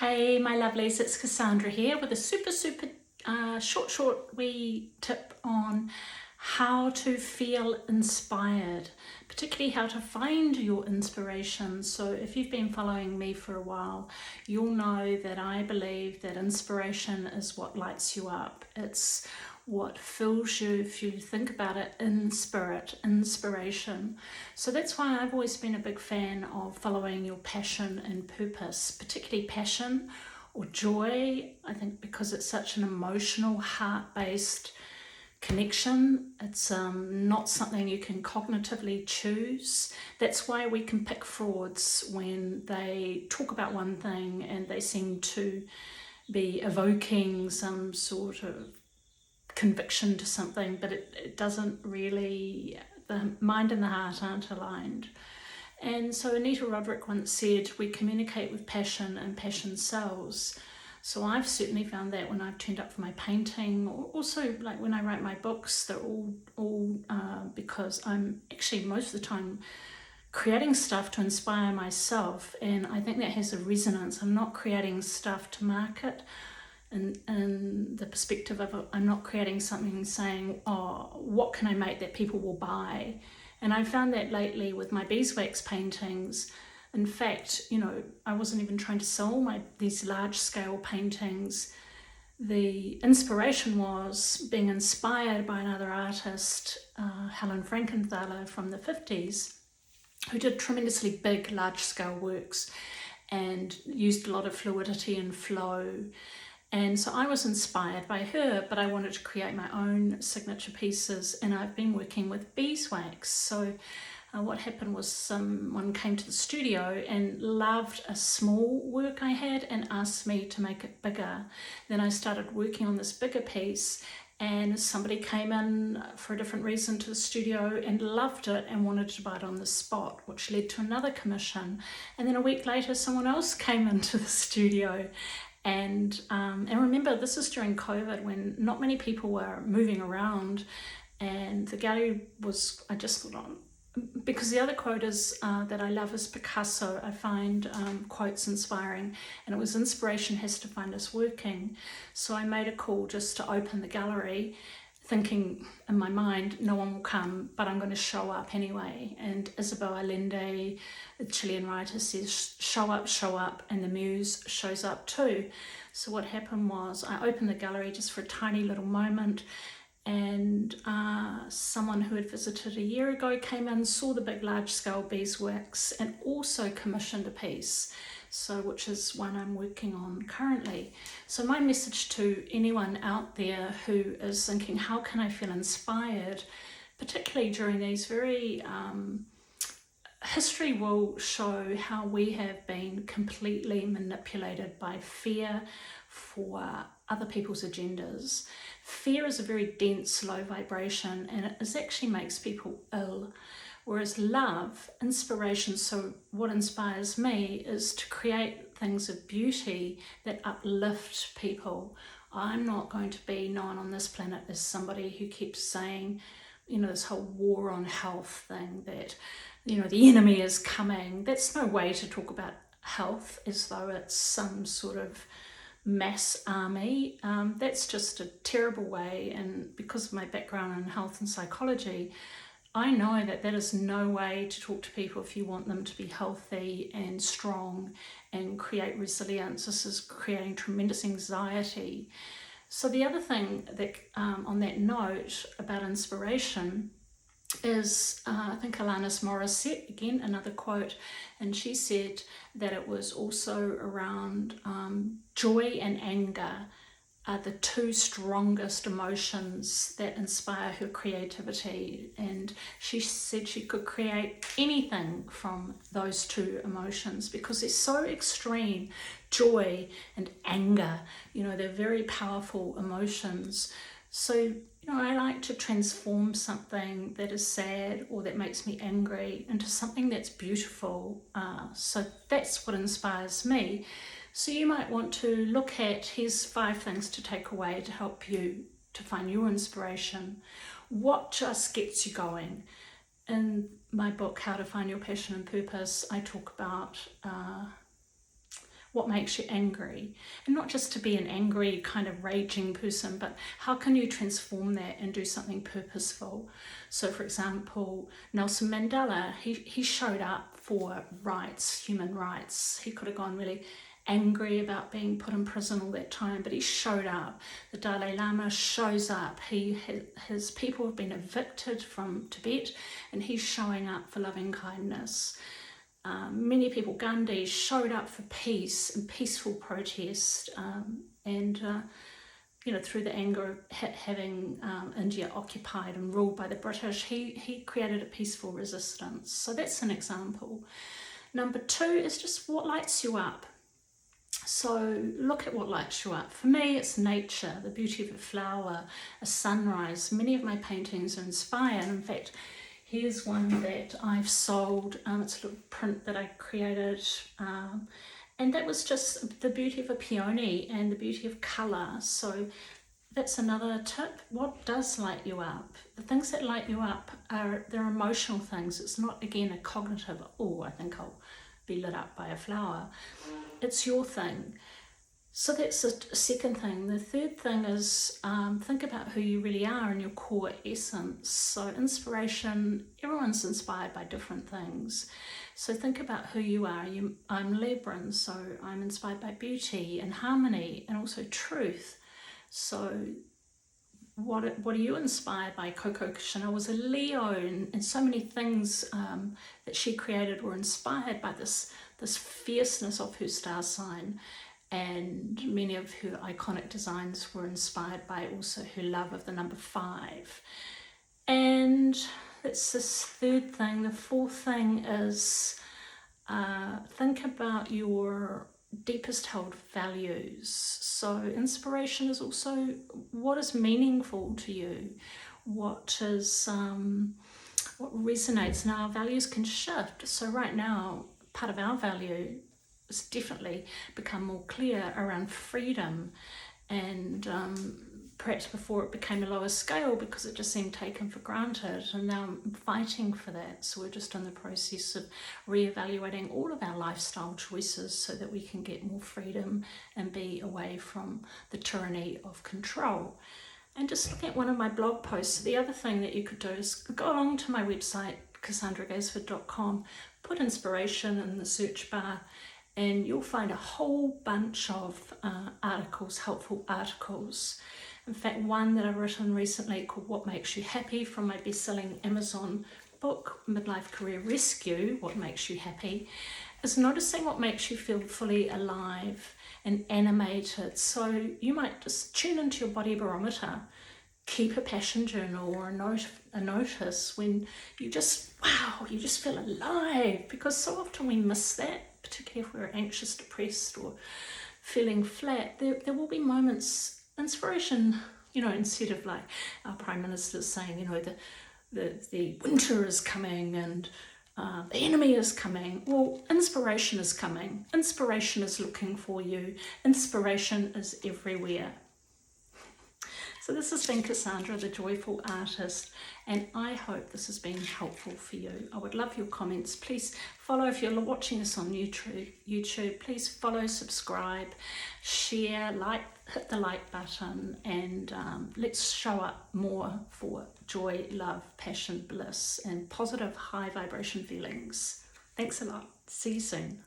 Hey my lovelies, it's Cassandra here with a super short wee tip on how to feel inspired, particularly how to find your inspiration. So if you've been following me for a while, you'll know that I believe that inspiration is what lights you up. It's what fills you, if you think about it, in spirit, inspiration. So that's why I've always been a big fan of following your passion and purpose, particularly passion or joy. I think because it's such an emotional, heart-based connection. It's not something you can cognitively choose. That's why we can pick frauds when they talk about one thing and they seem to be evoking some sort of conviction to something, but it doesn't really, the mind and the heart aren't aligned. And so Anita Roderick once said, we communicate with passion and passion sells. So I've certainly found that when I've turned up for my painting, or also like when I write my books, they're all because I'm actually most of the time creating stuff to inspire myself, and I think that has a resonance. I'm not creating stuff to market, in the perspective of I'm not creating something saying, oh, what can I make that people will buy? And I found that lately with my beeswax paintings. In fact, I wasn't even trying to sell these large scale paintings. The inspiration was being inspired by another artist, Helen Frankenthaler from the 50s, who did tremendously big, large scale works and used a lot of fluidity and flow. And so I was inspired by her, but I wanted to create my own signature pieces, and I've been working with beeswax. So what happened was someone came to the studio and loved a small work I had and asked me to make it bigger. Then I started working on this bigger piece, and somebody came in for a different reason to the studio and loved it and wanted to buy it on the spot, which led to another commission. And then a week later, someone else came into the studio. And remember, this is during COVID when not many people were moving around, and the gallery was, I just thought, because the other quote is that I love is Picasso. I find quotes inspiring, and it was inspiration has to find us working. So I made a call just to open the gallery, thinking in my mind, no one will come, but I'm going to show up anyway. And Isabel Allende, the Chilean writer, says, show up, and the muse shows up too. So what happened was I opened the gallery just for a tiny little moment, and someone who had visited a year ago came in, saw the big large scale beeswax, and also commissioned a piece, which is one I'm working on currently. So my message to anyone out there who is thinking, how can I feel inspired, particularly during these very history will show how we have been completely manipulated by fear for other people's agendas. Fear is a very dense, low vibration, and it actually makes people ill. Whereas love, inspiration, so what inspires me is to create things of beauty that uplift people. I'm not going to be known on this planet as somebody who keeps saying, this whole war on health thing, that, the enemy is coming. That's no way to talk about health as though it's some sort of mass army. That's just a terrible way, and because of my background in health and psychology, I know that is no way to talk to people if you want them to be healthy and strong and create resilience. This is creating tremendous anxiety. So the other thing that on that note about inspiration is, I think Alanis Morissette, again, another quote, and she said that it was also around joy and anger are the two strongest emotions that inspire her creativity. And she said she could create anything from those two emotions because they're so extreme. Joy and anger, they're very powerful emotions. So, I like to transform something that is sad or that makes me angry into something that's beautiful. So that's what inspires me. So you might want to look at, here's 5 things to take away to help you to find your inspiration. What just gets you going? In my book, How to Find Your Passion and Purpose, I talk about what makes you angry, and not just to be an angry kind of raging person, but how can you transform that and do something purposeful? So for example, Nelson Mandela, he showed up for rights, human rights. He could have gone really angry about being put in prison all that time, but he showed up. The Dalai Lama shows up. His people have been evicted from Tibet, and he's showing up for loving kindness. Many people, Gandhi, showed up for peace and peaceful protest, and through the anger of having India occupied and ruled by the British, he created a peaceful resistance. So that's an example. Number 2 is just what lights you up. So look at what lights you up. For me, it's nature, the beauty of a flower, a sunrise. Many of my paintings are inspired. In fact, here's one that I've sold. It's a little print that I created. And that was just the beauty of a peony and the beauty of colour. So that's another tip. What does light you up? The things that light you up they're emotional things. It's not, again, a cognitive, oh, I think I'll be lit up by a flower. It's your thing. So that's the second thing. The third thing is think about who you really are and your core essence. So inspiration, everyone's inspired by different things. So think about who you are. I'm Libran, so I'm inspired by beauty and harmony and also truth. So what are you inspired by? Coco Chanel was a Leo, and so many things that she created were inspired by this fierceness of her star sign. And many of her iconic designs were inspired by also her love of the number 5. And that's this third thing. The fourth thing is think about your deepest held values. So inspiration is also what is meaningful to you, what resonates. And our values can shift. So right now, part of our value has definitely become more clear around freedom, and perhaps before it became a lower scale because it just seemed taken for granted, and now I'm fighting for that. So we're just in the process of reevaluating all of our lifestyle choices so that we can get more freedom and be away from the tyranny of control. And just look at one of my blog posts. The other thing that you could do is go along to my website, cassandragaisford.com, put inspiration in the search bar, and you'll find a whole bunch of articles, helpful articles. In fact, one that I've written recently called What Makes You Happy, from my best-selling Amazon book, Midlife Career Rescue, What Makes You Happy, is noticing what makes you feel fully alive and animated. So you might just tune into your body barometer, keep a passion journal or a notice when you just feel alive, because so often we miss that, particularly if we're anxious, depressed, or feeling flat. There will be moments, inspiration, instead of like our Prime Minister's saying, the winter is coming and the enemy is coming. Well, inspiration is coming. Inspiration is looking for you. Inspiration is everywhere. So this has been Cassandra, the Joyful Artist, and I hope this has been helpful for you. I would love your comments. Please follow, if you're watching this on YouTube, please follow, subscribe, share, hit the like button, and let's show up more for joy, love, passion, bliss, and positive high vibration feelings. Thanks a lot. See you soon.